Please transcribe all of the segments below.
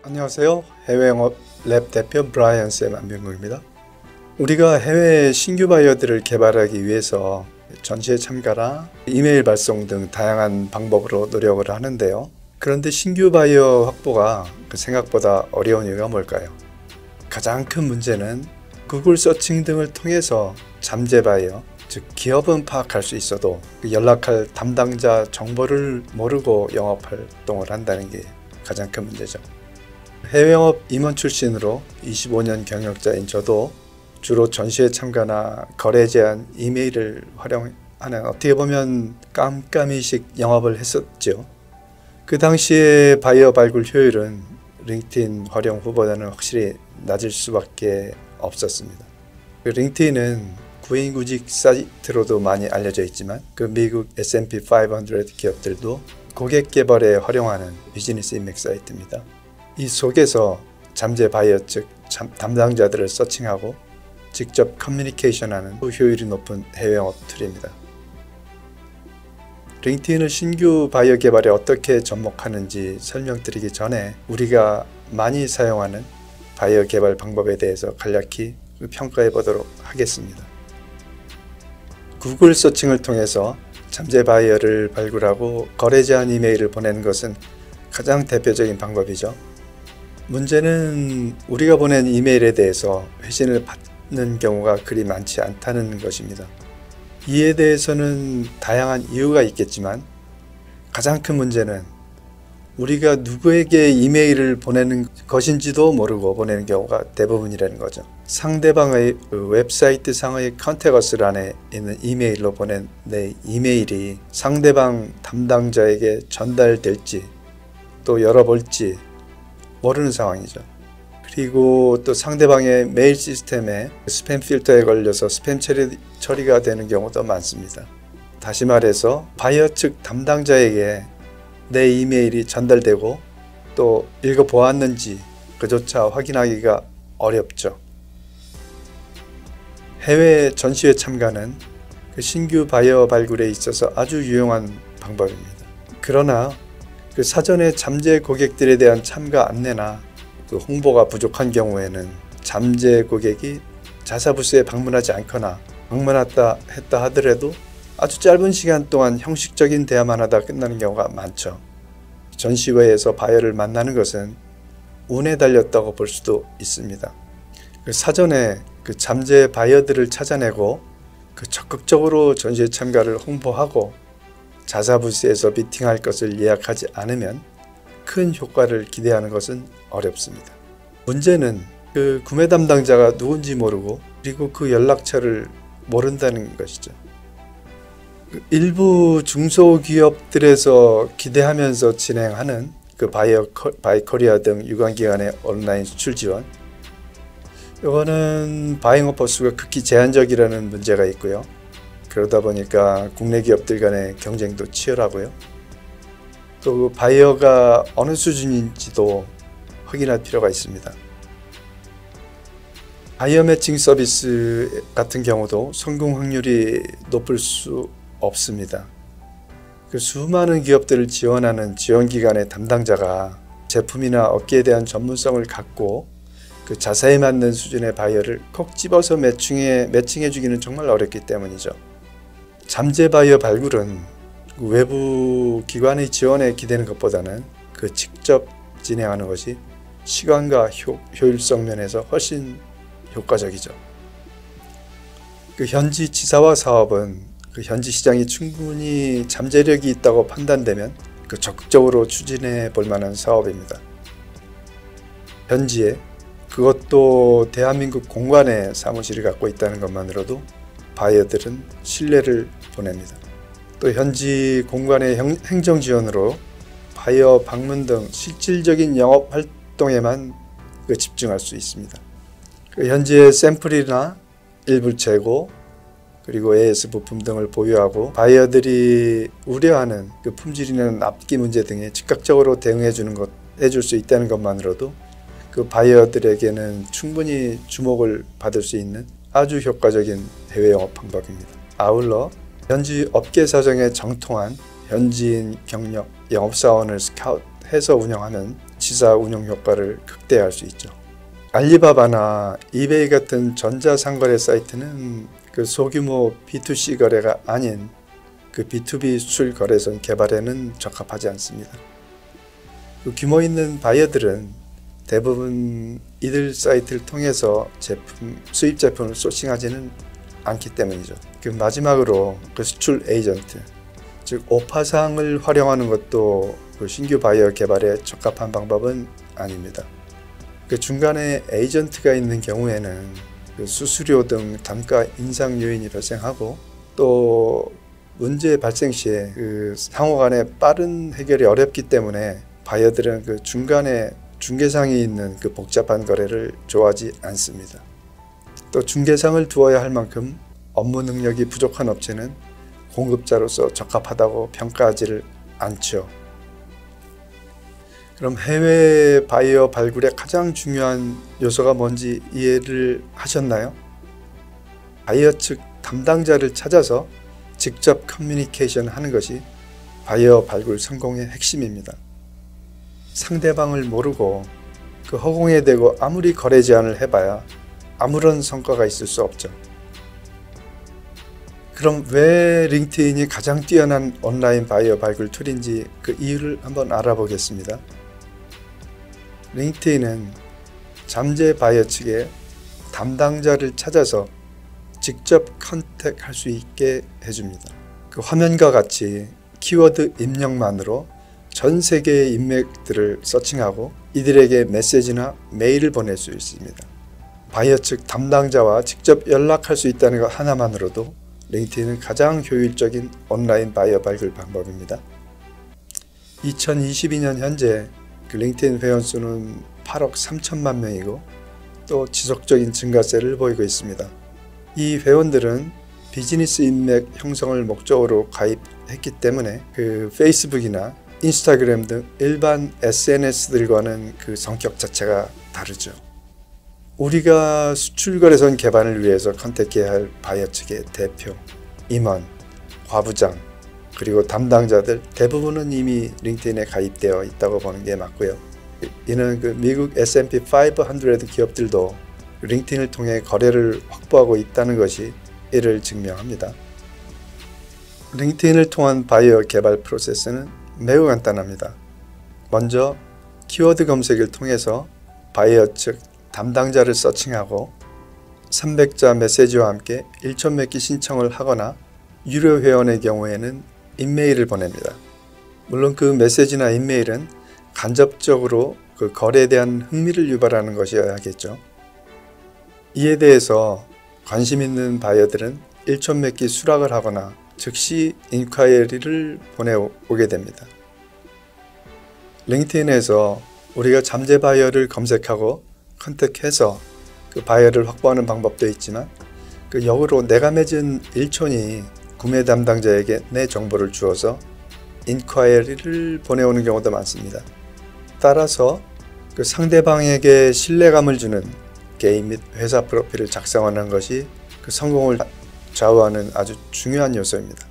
안녕하세요. 해외영업 랩 대표 브라이언 쌤 안병국입니다. 우리가 해외 신규 바이어들을 개발하기 위해서 전시회 참가나 이메일 발송 등 다양한 방법으로 노력을 하는데요. 그런데 신규 바이어 확보가 생각보다 어려운 이유가 뭘까요? 가장 큰 문제는 구글 서칭 등을 통해서 잠재 바이어, 즉 기업은 파악할 수 있어도 연락할 담당자 정보를 모르고 영업 활동을 한다는 게 가장 큰 문제죠. 해외영업 임원 출신으로 25년 경력자인 저도 주로 전시회 참가나 거래 제한 이메일을 활용하는 어떻게 보면 깜깜이식 영업을 했었죠. 그 당시에 바이어 발굴 효율은 링크드인 활용 후보다는 확실히 낮을 수밖에 없었습니다. 링크드인은 구인구직 사이트로도 많이 알려져 있지만 그 미국 S&P 500 기업들도 고객 개발에 활용하는 비즈니스 인맥 사이트입니다. 이 속에서 잠재 바이어 즉 담당자들을 서칭하고 직접 커뮤니케이션하는 효율이 높은 해외 영업 툴입니다. 링크드인은 신규 바이어 개발에 어떻게 접목하는지 설명드리기 전에 우리가 많이 사용하는 바이어 개발 방법에 대해서 간략히 평가해 보도록 하겠습니다. 구글 서칭을 통해서 잠재 바이어를 발굴하고 거래 제한 이메일을 보내는 것은 가장 대표적인 방법이죠. 문제는 우리가 보낸 이메일에 대해서 회신을 받는 경우가 그리 많지 않다는 것입니다. 이에 대해서는 다양한 이유가 있겠지만 가장 큰 문제는 우리가 누구에게 이메일을 보내는 것인지도 모르고 보내는 경우가 대부분이라는 거죠. 상대방의 웹사이트 상의 컨택어스란에 있는 이메일로 보낸 내 이메일이 상대방 담당자에게 전달될지 또 열어볼지 모르는 상황이죠. 그리고 또 상대방의 메일 시스템에 스팸 필터에 걸려서 스팸 처리가 되는 경우도 많습니다. 다시 말해서 바이어 측 담당자에게 내 이메일이 전달되고 또 읽어보았는지 그조차 확인하기가 어렵죠. 해외 전시회 참가는 그 신규 바이어 발굴에 있어서 아주 유용한 방법입니다. 그러나 그 사전에 잠재 고객들에 대한 참가 안내나 그 홍보가 부족한 경우에는 잠재 고객이 자사부스에 방문하지 않거나 방문했다 하더라도 아주 짧은 시간 동안 형식적인 대화만 하다 끝나는 경우가 많죠. 전시회에서 바이어를 만나는 것은 운에 달렸다고 볼 수도 있습니다. 그 사전에 그 잠재 바이어들을 찾아내고 그 적극적으로 전시회 참가를 홍보하고 자사부스에서 미팅할 것을 예약하지 않으면 큰 효과를 기대하는 것은 어렵습니다. 문제는 그 구매 담당자가 누군지 모르고 그리고 그 연락처를 모른다는 것이죠. 일부 중소기업들에서 기대하면서 진행하는 그 바이코리아 등 유관기관의 온라인 수출 지원, 이거는 바잉 오퍼 수가 극히 제한적이라는 문제가 있고요. 그러다 보니까 국내 기업들 간의 경쟁도 치열하고요. 또 바이어가 어느 수준인지도 확인할 필요가 있습니다. 바이어 매칭 서비스 같은 경우도 성공 확률이 높을 수 없습니다. 그 수많은 기업들을 지원하는 지원기관의 담당자가 제품이나 업계에 대한 전문성을 갖고 그 자세에 맞는 수준의 바이어를 콕 집어서 매칭해 주기는 정말 어렵기 때문이죠. 잠재 바이어 발굴은 외부 기관의 지원에 기대는 것보다는 그 직접 진행하는 것이 시간과 효율성 면에서 훨씬 효과적이죠. 그 현지 지사와 사업은 그 현지 시장이 충분히 잠재력이 있다고 판단되면 그 적극적으로 추진해 볼 만한 사업입니다. 현지에 그것도 대한민국 공관의 사무실을 갖고 있다는 것만으로도 바이어들은 신뢰를 보냅니다. 또 현지 공관의 행정 지원으로 바이어 방문 등 실질적인 영업 활동에만 집중할 수 있습니다. 그 현지의 샘플이나 일부 재고 그리고 AS 부품 등을 보유하고 바이어들이 우려하는 그 품질이나 납기 문제 등에 즉각적으로 해줄 수 있다는 것만으로도 그 바이어들에게는 충분히 주목을 받을 수 있는 아주 효과적인 해외 영업 방법입니다. 아울러 현지 업계 사정에 정통한 현지인 경력 영업사원을 스카웃해서 운영하면 지사 운영 효과를 극대화할 수 있죠. 알리바바나 이베이 같은 전자상거래 사이트는 그 소규모 B2C 거래가 아닌 그 B2B 수출 거래선 개발에는 적합하지 않습니다. 그 규모 있는 바이어들은 대부분 이들 사이트를 통해서 수입 제품을 소싱하지는 않기 때문이죠. 그 마지막으로 그 수출 에이전트, 즉 오파상을 활용하는 것도 그 신규 바이어 개발에 적합한 방법은 아닙니다. 그 중간에 에이전트가 있는 경우에는 그 수수료 등 단가 인상 요인이 발생하고 또 문제 발생 시에 그 상호 간의 빠른 해결이 어렵기 때문에 바이어들은 그 중간에 중개상이 있는 그 복잡한 거래를 좋아하지 않습니다. 또 중개상을 두어야 할 만큼 업무 능력이 부족한 업체는 공급자로서 적합하다고 평가하지를 않죠. 그럼 해외 바이어 발굴의 가장 중요한 요소가 뭔지 이해를 하셨나요? 바이어 측 담당자를 찾아서 직접 커뮤니케이션 하는 것이 바이어 발굴 성공의 핵심입니다. 상대방을 모르고 그 허공에 대고 아무리 거래 제안을 해봐야 아무런 성과가 있을 수 없죠. 그럼 왜 링크드인이 가장 뛰어난 온라인 바이어 발굴 툴인지 그 이유를 한번 알아보겠습니다. 링크드인은 잠재 바이어 측의 담당자를 찾아서 직접 컨택할 수 있게 해줍니다. 그 화면과 같이 키워드 입력만으로 전 세계의 인맥들을 서칭하고 이들에게 메시지나 메일을 보낼 수 있습니다. 바이어 측 담당자와 직접 연락할 수 있다는 것 하나만으로도 링크드인은 가장 효율적인 온라인 바이어 발굴 방법입니다. 2022년 현재 그 링크드인 회원수는 8억 3천만 명이고 또 지속적인 증가세를 보이고 있습니다. 이 회원들은 비즈니스 인맥 형성을 목적으로 가입했기 때문에 그 페이스북이나 인스타그램 등 일반 SNS들과는 그 성격 자체가 다르죠. 우리가 수출거래선 개발을 위해서 컨택해야 할 바이어 측의 대표, 임원, 과부장, 그리고 담당자들 대부분은 이미 링크드인에 가입되어 있다고 보는 게 맞고요. 이는 그 미국 S&P 500 기업들도 링크드인을 통해 거래를 확보하고 있다는 것이 이를 증명합니다. 링크드인을 통한 바이어 개발 프로세스는 매우 간단합니다. 먼저 키워드 검색을 통해서 바이어 측 담당자를 서칭하고 300자 메시지와 함께 1초 맺기 신청을 하거나 유료 회원의 경우에는 인메일을 보냅니다. 물론 그 메시지나 인메일은 간접적으로 그 거래에 대한 흥미를 유발하는 것이어야겠죠. 이에 대해서 관심 있는 바이어들은 1초 맺기 수락을 하거나 즉시 인콰이리를 보내오게 됩니다. 링크드인에서 우리가 잠재 바이어를 검색하고 컨택해서 그 바이어를 확보하는 방법도 있지만 그 역으로 내가 맺은 일촌이 구매 담당자에게 내 정보를 주어서 인콰이리를 보내오는 경우도 많습니다. 따라서 그 상대방에게 신뢰감을 주는 개인 및 회사 프로필을 작성하는 것이 그 성공을 좌우하는 아주 중요한 요소입니다.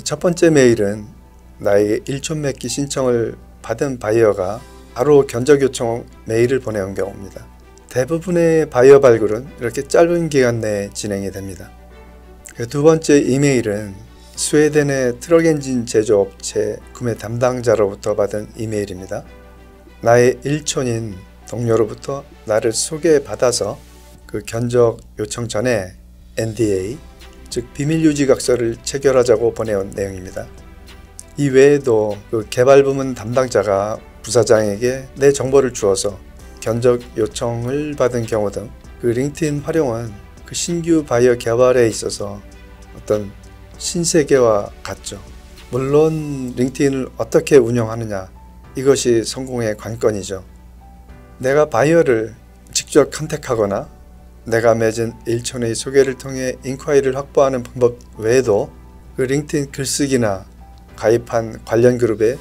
첫 번째 메일은 나에게 1초 맺기 신청을 받은 바이어가 바로 견적 요청 메일을 보내온 경우입니다. 대부분의 바이어 발굴은 이렇게 짧은 기간 내에 진행이 됩니다. 두 번째 이메일은 스웨덴의 트럭 엔진 제조업체 구매 담당자로부터 받은 이메일입니다. 나의 일촌인 동료로부터 나를 소개받아서 그 견적 요청 전에 NDA, 즉 비밀유지각서를 체결하자고 보내온 내용입니다. 이 외에도 그 개발부문 담당자가 부사장에게 내 정보를 주어서 견적 요청을 받은 경우 등 그 링크드인 활용은 그 신규 바이어 개발에 있어서 어떤 신세계와 같죠. 물론 링크드인을 어떻게 운영하느냐, 이것이 성공의 관건이죠. 내가 바이어를 직접 컨택하거나 내가 맺은 일촌의 소개를 통해 인콰이리를 확보하는 방법 외에도 그 링크드인 글쓰기나 가입한 관련 그룹의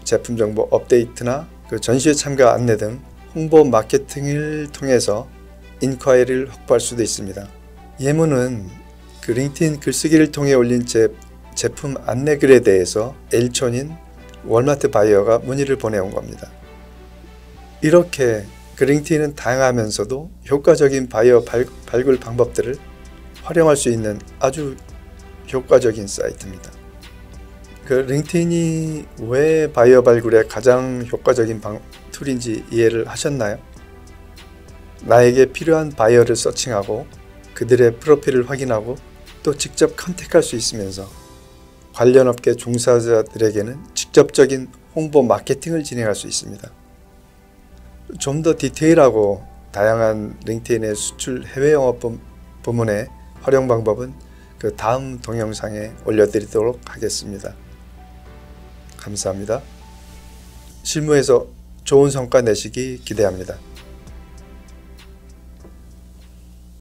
제품 정보 업데이트나 그 전시회 참가 안내 등 홍보 마케팅을 통해서 인콰이리를 확보할 수도 있습니다. 예문은 그 링크드인 글쓰기를 통해 올린 제품 안내글에 대해서 일촌인 월마트 바이어가 문의를 보내온 겁니다. 이렇게 링크드인은 다양하면서도 효과적인 바이어 발굴 방법들을 활용할 수 있는 아주 효과적인 사이트입니다. 링크드인이 왜 바이어 발굴에 가장 효과적인 툴인지 이해를 하셨나요? 나에게 필요한 바이어를 서칭하고 그들의 프로필을 확인하고 또 직접 컨택할 수 있으면서 관련 업계 종사자들에게는 직접적인 홍보 마케팅을 진행할 수 있습니다. 좀 더 디테일하고 다양한 링크드인의 수출 해외 영업 부문의 활용 방법은 다음 동영상에 올려드리도록 하겠습니다. 감사합니다. 실무에서 좋은 성과 내시기 기대합니다.